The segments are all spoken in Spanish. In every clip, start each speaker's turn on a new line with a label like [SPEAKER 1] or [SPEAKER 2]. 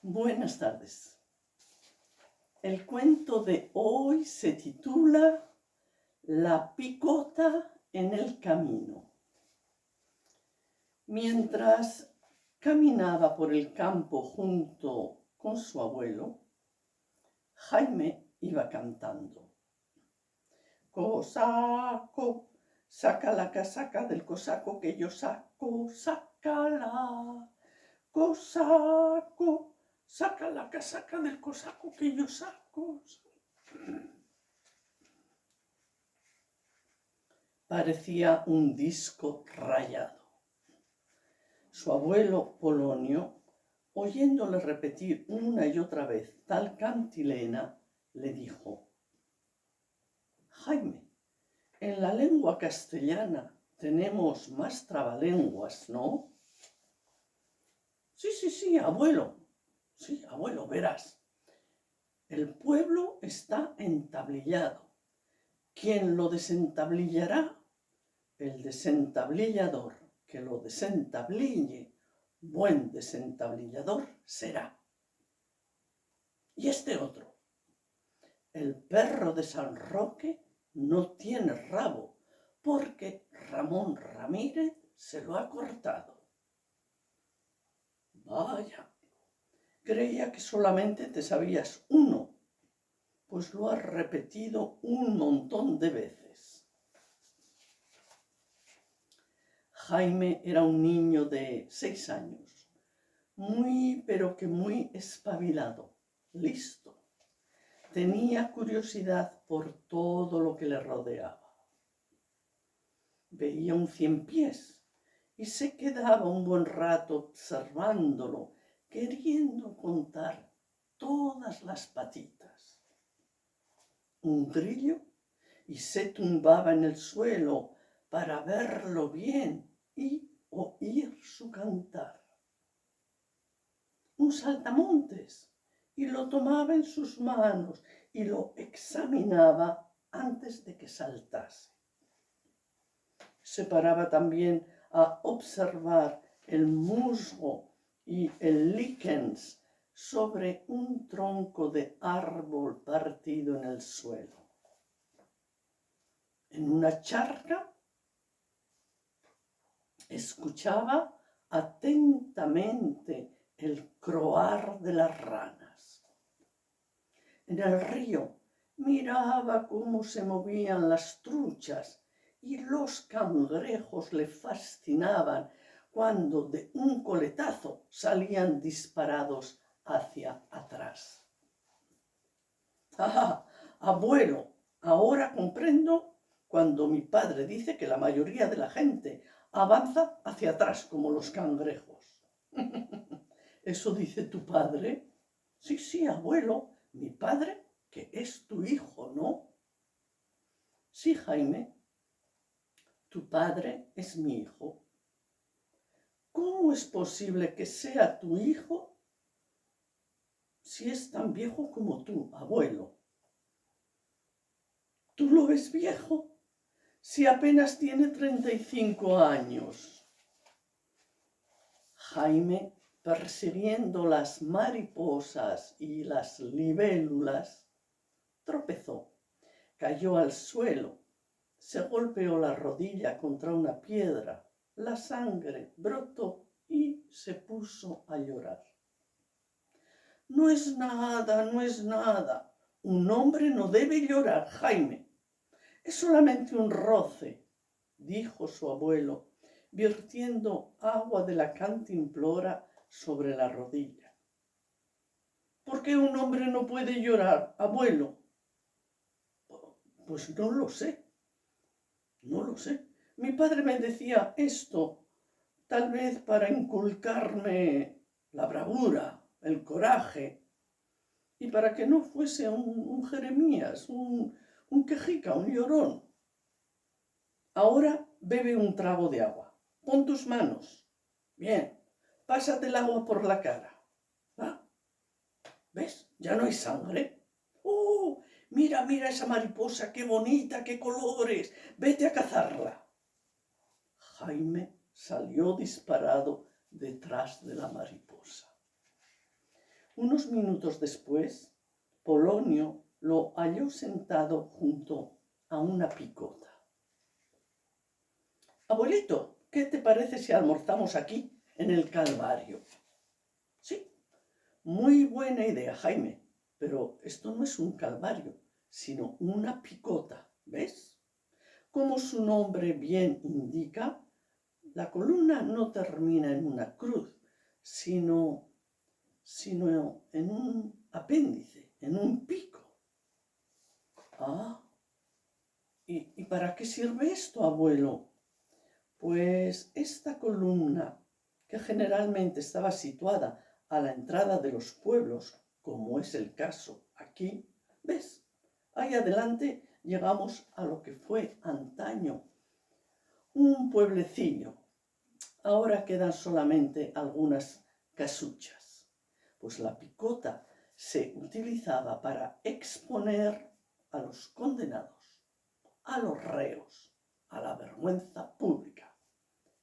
[SPEAKER 1] Buenas tardes. El cuento de hoy se titula La picota en el camino. Mientras caminaba por el campo junto con su abuelo, Jaime iba cantando. Cosaco, saca la casaca del cosaco que yo saco, sácala. Cosaco, saca la casaca del cosaco que yo saco. Parecía un disco rayado. Su abuelo Polonio, oyéndole repetir una y otra vez tal cantilena, le dijo: Jaime, en la lengua castellana tenemos más trabalenguas, ¿no? Sí, abuelo. Sí, abuelo, verás. El pueblo está entablillado. ¿Quién lo desentablillará? El desentablillador que lo desentablille, buen desentablillador será. Y este otro, el perro de San Roque no tiene rabo, porque Ramón Ramírez se lo ha cortado. Vaya, creía que solamente te sabías uno, pues lo has repetido un montón de veces. Jaime era un niño de 6 años, muy pero que muy espabilado, listo. Tenía curiosidad por todo lo que le rodeaba. Veía un ciempiés y se quedaba un buen rato observándolo, queriendo contar todas las patitas. Un grillo y se tumbaba en el suelo para verlo bien y oír su cantar. Un saltamontes y lo tomaba en sus manos y lo examinaba antes de que saltase. Se paraba también a observar el musgo y el líquens sobre un tronco de árbol partido en el suelo. En una charca escuchaba atentamente el croar de las ranas. En el río miraba cómo se movían las truchas y los cangrejos le fascinaban cuando de un coletazo salían disparados hacia atrás. ¡Ah, abuelo! Ahora comprendo cuando mi padre dice que la mayoría de la gente avanza hacia atrás como los cangrejos. ¿Eso dice tu padre? Sí, abuelo, mi padre, que es tu hijo, ¿no? Sí, Jaime, tu padre es mi hijo. ¿Cómo es posible que sea tu hijo si es tan viejo como tú, abuelo? ¿Tú lo ves viejo? Si apenas tiene 35 años. Jaime, persiguiendo las mariposas y las libélulas, tropezó, cayó al suelo, se golpeó la rodilla contra una piedra, la sangre brotó y se puso a llorar. No es nada. Un hombre no debe llorar, Jaime. Es solamente un roce, dijo su abuelo, vertiendo agua de la cantimplora sobre la rodilla. ¿Por qué un hombre no puede llorar, abuelo? Pues no lo sé. Mi padre me decía esto, tal vez para inculcarme la bravura, el coraje, y para que no fuese un Jeremías, un quejica, un llorón. Ahora bebe un trago de agua. Pon tus manos. Bien, pásate el agua por la cara. ¿Va? ¿Ves? Ya no hay sangre. ¡Oh! Mira esa mariposa, qué bonita, qué colores. Vete a cazarla. Jaime salió disparado detrás de la mariposa. Unos minutos después, Polonio lo halló sentado junto a una picota. Abuelito, ¿qué te parece si almorzamos aquí, en el Calvario? Sí, muy buena idea, Jaime, pero esto no es un calvario, sino una picota, ¿ves? Como su nombre bien indica, la columna no termina en una cruz, sino en un apéndice, en un pico. Ah, ¿y para qué sirve esto, abuelo? Pues esta columna, que generalmente estaba situada a la entrada de los pueblos, como es el caso aquí, ¿ves? Ahí adelante llegamos a lo que fue antaño un pueblecillo. Ahora quedan solamente algunas casuchas, pues la picota se utilizaba para exponer a los condenados, a los reos, a la vergüenza pública,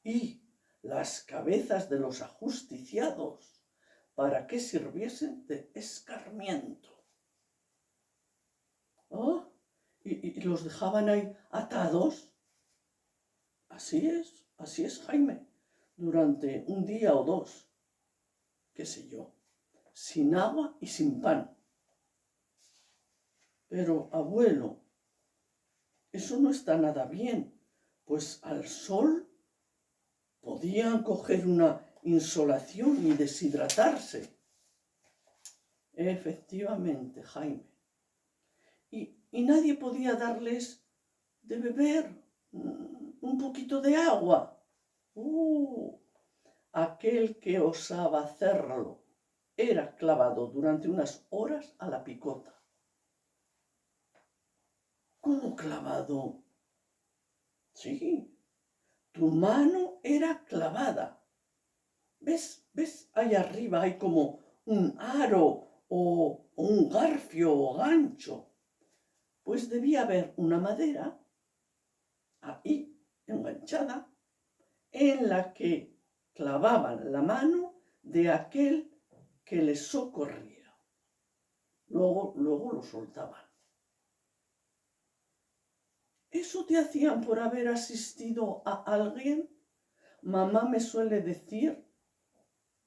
[SPEAKER 1] y las cabezas de los ajusticiados para que sirviesen de escarmiento. ¿Oh? ¿Y los dejaban ahí atados? Así es, Jaime, durante un día o dos, qué sé yo, sin agua y sin pan. Pero, abuelo, eso no está nada bien, pues al sol podían coger una insolación y deshidratarse. Efectivamente, Jaime. Y nadie podía darles de beber un poquito de agua. Aquel que osaba hacerlo era clavado durante unas horas a la picota. ¿Cómo clavado? Sí, tu mano era clavada. ¿Ves? Ahí arriba hay como un aro o un garfio o gancho. Pues debía haber una madera ahí enganchada en la que clavaban la mano de aquel que les socorría. Luego lo soltaban. ¿Eso te hacían por haber asistido a alguien? Mamá me suele decir,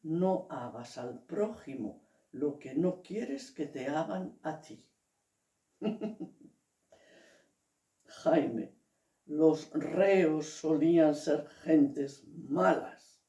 [SPEAKER 1] no hagas al prójimo lo que no quieres que te hagan a ti. Jaime, los reos solían ser gentes malas,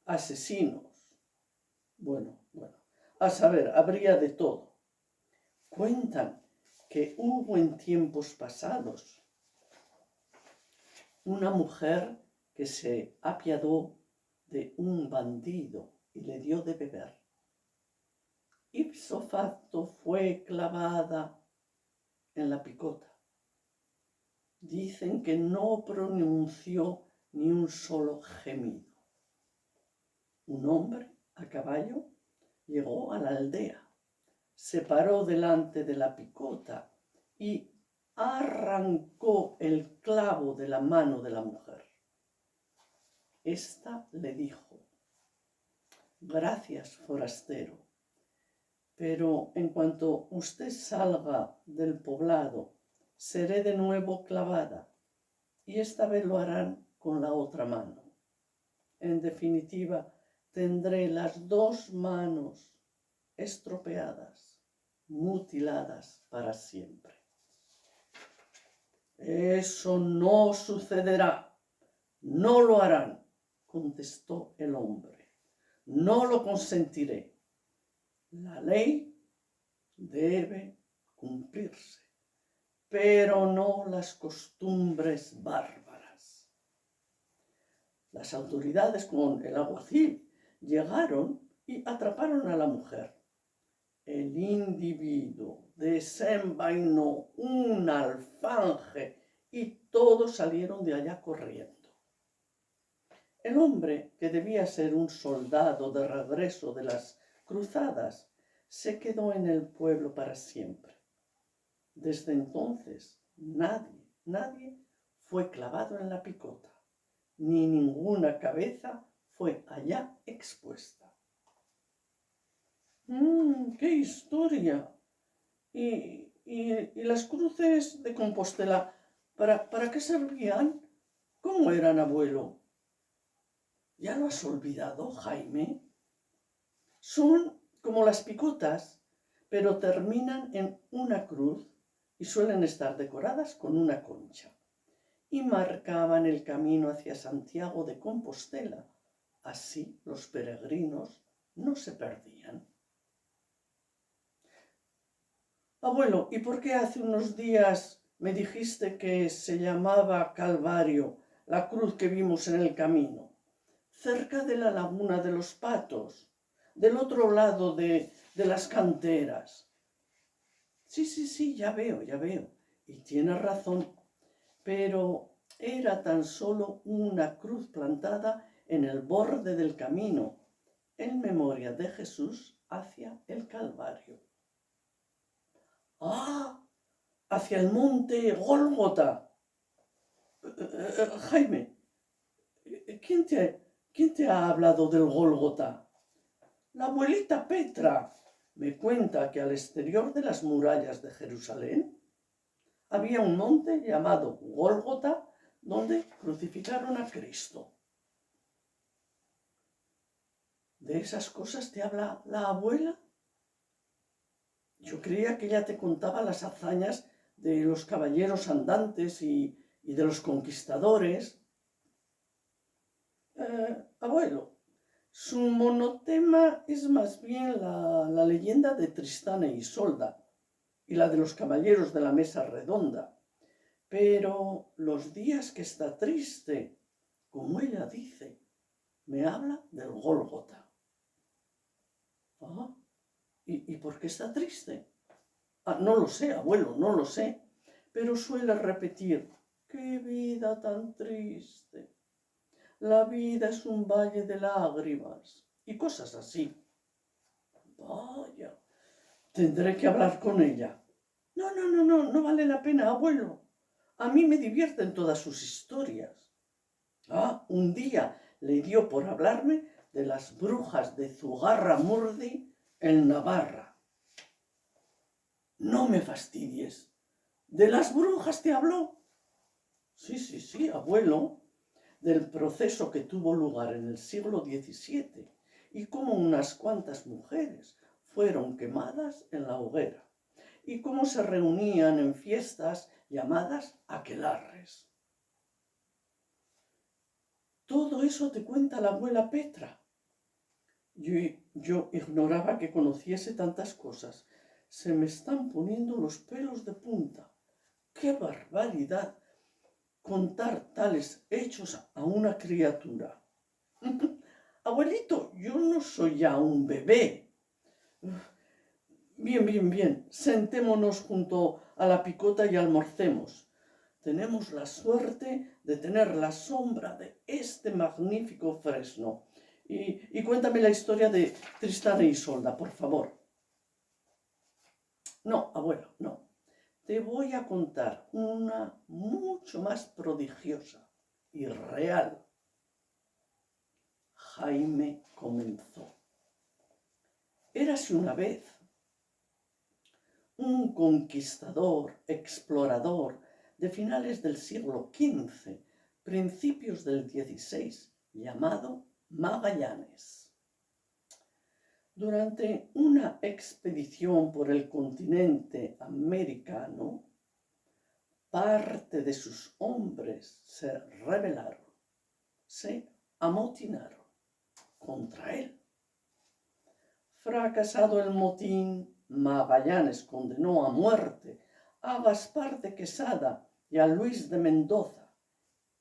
[SPEAKER 1] asesinos. Bueno, a saber, habría de todo. Cuentan que hubo en tiempos pasados una mujer que se apiadó de un bandido y le dio de beber. Ipso facto fue clavada en la picota. Dicen que no pronunció ni un solo gemido. Un hombre a caballo llegó a la aldea, se paró delante de la picota y arrancó el clavo de la mano de la mujer. Esta le dijo, gracias, forastero, pero en cuanto usted salga del poblado, seré de nuevo clavada, y esta vez lo harán con la otra mano. En definitiva, tendré las dos manos estropeadas, mutiladas para siempre. Eso no sucederá, no lo harán, contestó el hombre. No lo consentiré. La ley debe cumplirse, pero no las costumbres bárbaras. Las autoridades con el alguacil llegaron y atraparon a la mujer. El individuo desenvainó un alfanje y todos salieron de allá corriendo. El hombre, que debía ser un soldado de regreso de las cruzadas, se quedó en el pueblo para siempre. Desde entonces, nadie fue clavado en la picota, ni ninguna cabeza fue allá expuesta. ¡Qué historia! Y las cruces de Compostela, ¿para qué servían? ¿Cómo eran, abuelo? ¿Ya lo has olvidado, Jaime? Son como las picotas, pero terminan en una cruz y suelen estar decoradas con una concha. Y marcaban el camino hacia Santiago de Compostela. Así los peregrinos no se perdían. Abuelo, ¿y por qué hace unos días me dijiste que se llamaba Calvario la cruz que vimos en el camino? Cerca de la laguna de los Patos, del otro lado de las canteras. Sí, ya veo. Y tienes razón, pero era tan solo una cruz plantada en el borde del camino, en memoria de Jesús hacia el Calvario. ¡Ah! Hacia el monte Gólgota. Jaime, ¿quién te ha hablado del Gólgota? La abuelita Petra me cuenta que al exterior de las murallas de Jerusalén había un monte llamado Gólgota donde crucificaron a Cristo. ¿De esas cosas te habla la abuela? Yo creía que ella te contaba las hazañas de los caballeros andantes y de los conquistadores. Abuelo, su monotema es más bien la leyenda de Tristán e Isolda y la de los caballeros de la mesa redonda. Pero los días que está triste, como ella dice, me habla del Gólgota. Ah, ¿y por qué está triste? No lo sé, abuelo, no lo sé, pero suele repetir, ¡qué vida tan triste! La vida es un valle de lágrimas y cosas así. Vaya, tendré que hablar con ella. No vale la pena, abuelo. A mí me divierten todas sus historias. Un día le dio por hablarme de las brujas de Zugarramurdi en Navarra. No me fastidies. ¿De las brujas te habló? Sí, abuelo. Del proceso que tuvo lugar en el siglo XVII y cómo unas cuantas mujeres fueron quemadas en la hoguera y cómo se reunían en fiestas llamadas aquelarres. Todo eso te cuenta la abuela Petra. Yo ignoraba que conociese tantas cosas. Se me están poniendo los pelos de punta. ¡Qué barbaridad! Contar tales hechos a una criatura. Abuelito, yo no soy ya un bebé. Bien. Sentémonos junto a la picota y almorcemos. Tenemos la suerte de tener la sombra de este magnífico fresno. Y cuéntame la historia de Tristán e Isolda, por favor. No, abuelo, no. Te voy a contar una mucho más prodigiosa y real. Jaime comenzó. Érase una vez un conquistador, explorador de finales del siglo XV, principios del XVI, llamado Magallanes. Durante una expedición por el continente americano, parte de sus hombres se rebelaron, se amotinaron contra él. Fracasado el motín, Magallanes condenó a muerte a Gaspar de Quesada y a Luis de Mendoza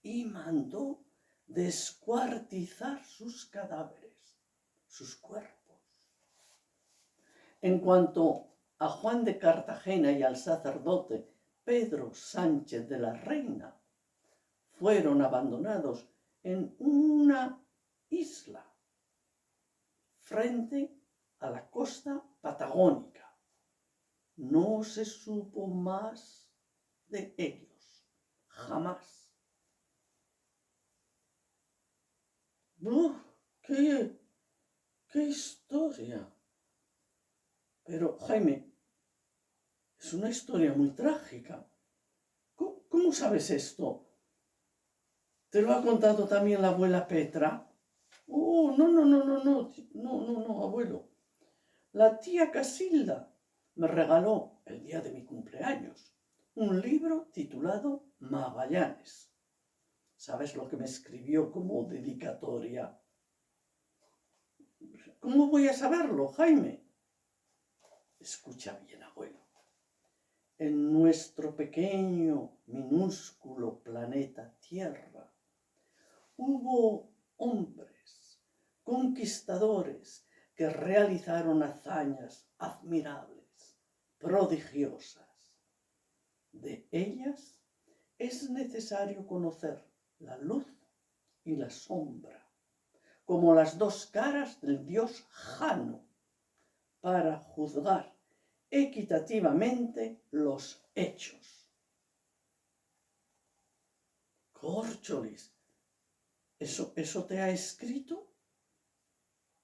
[SPEAKER 1] y mandó descuartizar sus cadáveres, sus cuerpos. En cuanto a Juan de Cartagena y al sacerdote Pedro Sánchez de la Reina, fueron abandonados en una isla frente a la costa patagónica. No se supo más de ellos, jamás. ¡Qué historia! Pero, Jaime, es una historia muy trágica. ¿Cómo sabes esto? ¿Te lo ha contado también la abuela Petra? Oh, no, abuelo. La tía Casilda me regaló el día de mi cumpleaños un libro titulado Magallanes. ¿Sabes lo que me escribió como dedicatoria? ¿Cómo voy a saberlo, Jaime? Escucha bien, abuelo. En nuestro pequeño, minúsculo planeta Tierra hubo hombres, conquistadores, que realizaron hazañas admirables, prodigiosas. De ellas es necesario conocer la luz y la sombra, como las dos caras del dios Jano, para juzgar equitativamente los hechos. Córcholis, ¿eso te ha escrito?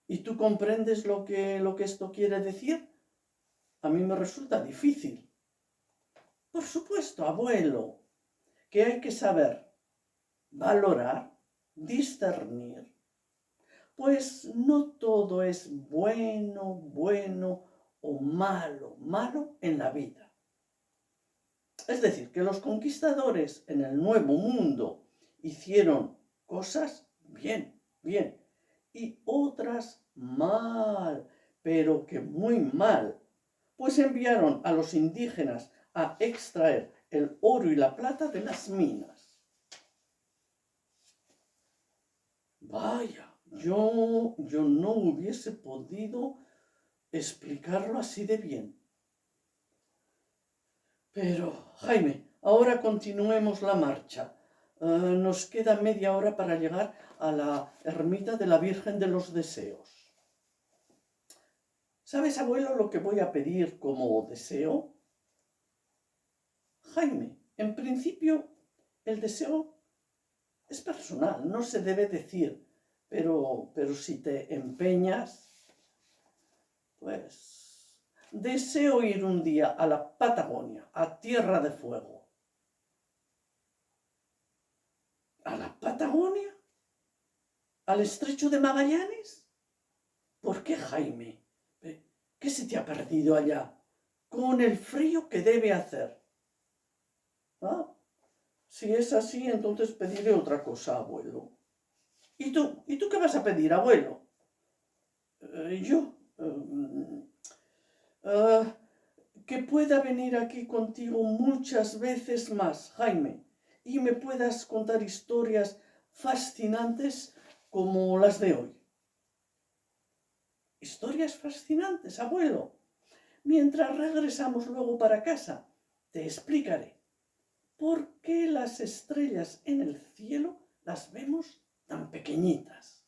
[SPEAKER 1] ¿Y tú comprendes lo que esto quiere decir? A mí me resulta difícil. Por supuesto, abuelo, que hay que saber valorar, discernir, pues no todo es bueno o malo en la vida. Es decir, que los conquistadores en el Nuevo Mundo hicieron cosas bien, y otras mal, pero que muy mal, pues enviaron a los indígenas a extraer el oro y la plata de las minas. Vaya, yo no hubiese podido explicarlo así de bien. Pero, Jaime, ahora continuemos la marcha. Nos queda media hora para llegar a la ermita de la Virgen de los Deseos. ¿Sabes, abuelo, lo que voy a pedir como deseo? Jaime, en principio, el deseo es personal, no se debe decir, pero si te empeñas, pues deseo ir un día a la Patagonia, a Tierra de Fuego. ¿A la Patagonia? ¿Al estrecho de Magallanes? ¿Por qué, Jaime? ¿Qué se te ha perdido allá? Con el frío que debe hacer. ¿Ah? Si es así, entonces pediré otra cosa, abuelo. ¿Y tú qué vas a pedir, abuelo? Que pueda venir aquí contigo muchas veces más, Jaime, y me puedas contar historias fascinantes como las de hoy. Historias fascinantes, abuelo. Mientras regresamos luego para casa, te explicaré por qué las estrellas en el cielo las vemos tan pequeñitas.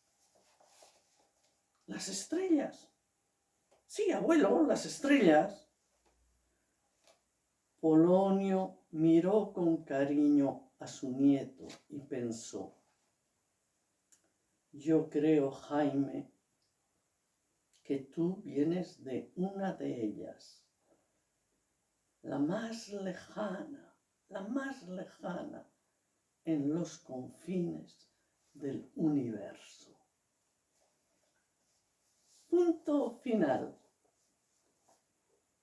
[SPEAKER 1] ¿Las estrellas? Sí, abuelo, las estrellas. Polonio miró con cariño a su nieto y pensó: yo creo, Jaime, que tú vienes de una de ellas, la más lejana en los confines del universo. Punto final.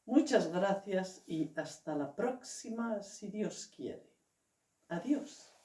[SPEAKER 1] Muchas gracias y hasta la próxima, si Dios quiere. Adiós.